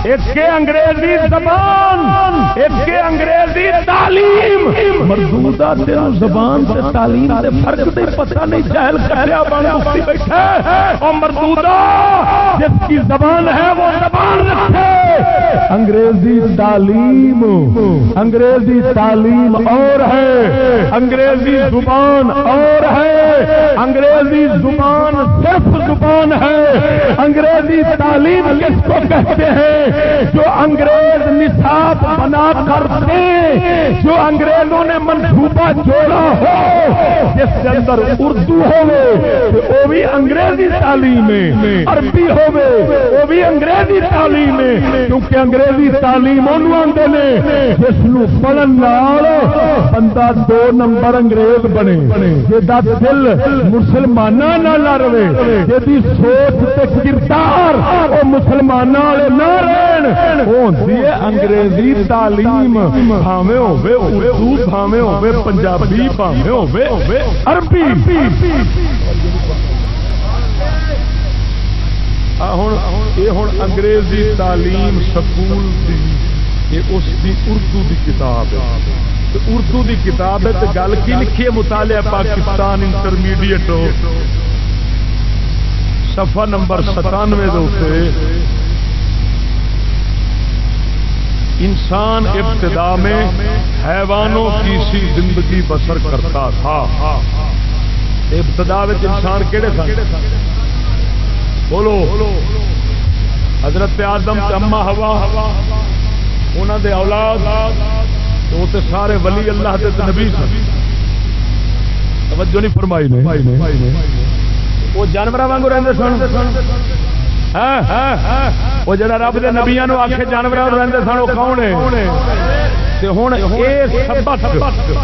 ایک کے انگریزی زبان، ایک کے انگریزی تعلیم۔ مردودہ تیرا زبان سے تعلیم سے فرق نہیں پتہ نہیں، جاہل کہیا بن مفتی بیٹھا اور مردودہ جس کی زبان ہے وہ زبان رکھے۔ انگریزی تعلیم، انگریزی تعلیم اور ہے، انگریزی زبان اور ہے، انگریزی زبان صرف زبان ہے۔ انگریزی تعلیم کس کو کہتے ہیں؟ جو انگریز نصاب بنا کر دیں، جو انگریزوں نے منصوبہ جوڑا ہو، جس کے اندر اردو ہوئے وہ بھی انگریزی تعلیم ہے، عربی ہوئے وہ بھی انگریزی تعلیم ہے، کیونکہ انگریزی تعلیم انہوں آندے نے جس نو پڑھن نال بندہ 2 نمبر انگریز بنے، جہاں دل مسلماناں نال نہ رہے، جہی سوچ تے کردار وہ مسلماناں والے نہ رہن، وہ ہوندی ہے انگریزی تعلیم۔ بھاویں ہوے اردو، بھاویں ہوے پنجابی، بھاویں ہوے عربی۔ ہن انگریزی تعلیم سکول دی یہ اس دی اردو دی کتاب ہے، اردو دی کتاب ہے تو گل کی لکھی ہے؟ مطالعہ پاکستان انٹرمیڈیٹ صفحہ نمبر 97 انسان ابتدا میں حیوانوں کی سی زندگی بسر کرتا تھا۔ ابتدا میں انسان کیڑے تھے؟ بولو، حضرت آدم اما ہوا انہاں دے اولاد وہ تے سارے ولی اللہ دے نبی سن۔ توجہ نہیں فرمائی نے؟ وہ جانوراں وانگو رہندے سن، وہ جڑا رب دے نبیاں نو آکھے جانوراں رہندے سن، وہ کون ہے؟ تے ہن اے سبق،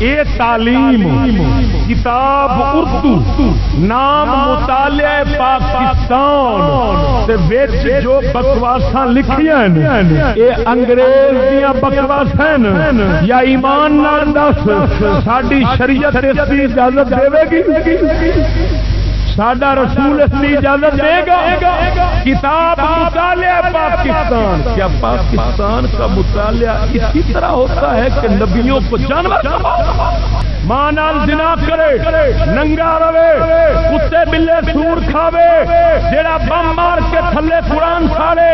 اے تعلیم، کتاب اردو، نام مطالعہ پاکستان تے وچ جو بکواساں لکھیاں اے انگریز دیاں بکواساں یا ایمان نال دس ساڈی شریعت اس دی اجازت دے گی؟ ساڈا رسول اس کی اجازت دے گا؟ کتاب مطالعہ پاکستان، کیا پاکستان کا مطالعہ اسی طرح ہوتا ہے کہ نبیوں کو جانور ماں نال زنا کرے، ننگا رہے، کتے بلے سور کھاوے، جیڑا بم مار کے تھلے قرآن ساڑے،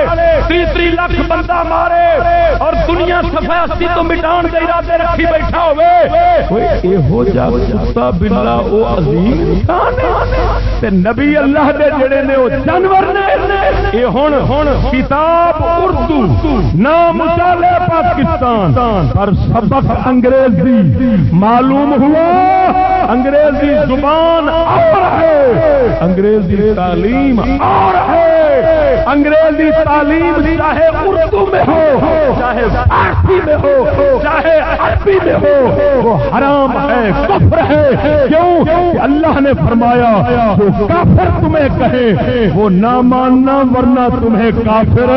30 لاکھ بندہ مارے اور دنیا صفحہ 80 تو مٹان دے ارادے رکھی بیٹھا ہوئے، ایہو جا کتا بلا او عظیم انسان ہے تے نبی اللہ دے جڑے نے او جانور نے۔ اے ہن کتاب اردو، نام مطالعہ پاکستان، پر سبق انگریزی۔ معلوم ہوا انگریزی زبان اور ہے، انگریزی تعلیم اور ہے۔ انگریزی تعلیم چاہے اردو میں ہو، چاہے فارسی میں ہو، چاہے عربی میں ہو، وہ حرام ہے، کفر ہے۔ کیوں؟ کہ اللہ نے فرمایا جو کافر تمہیں کہے وہ نہ ماننا ورنہ تمہیں کافر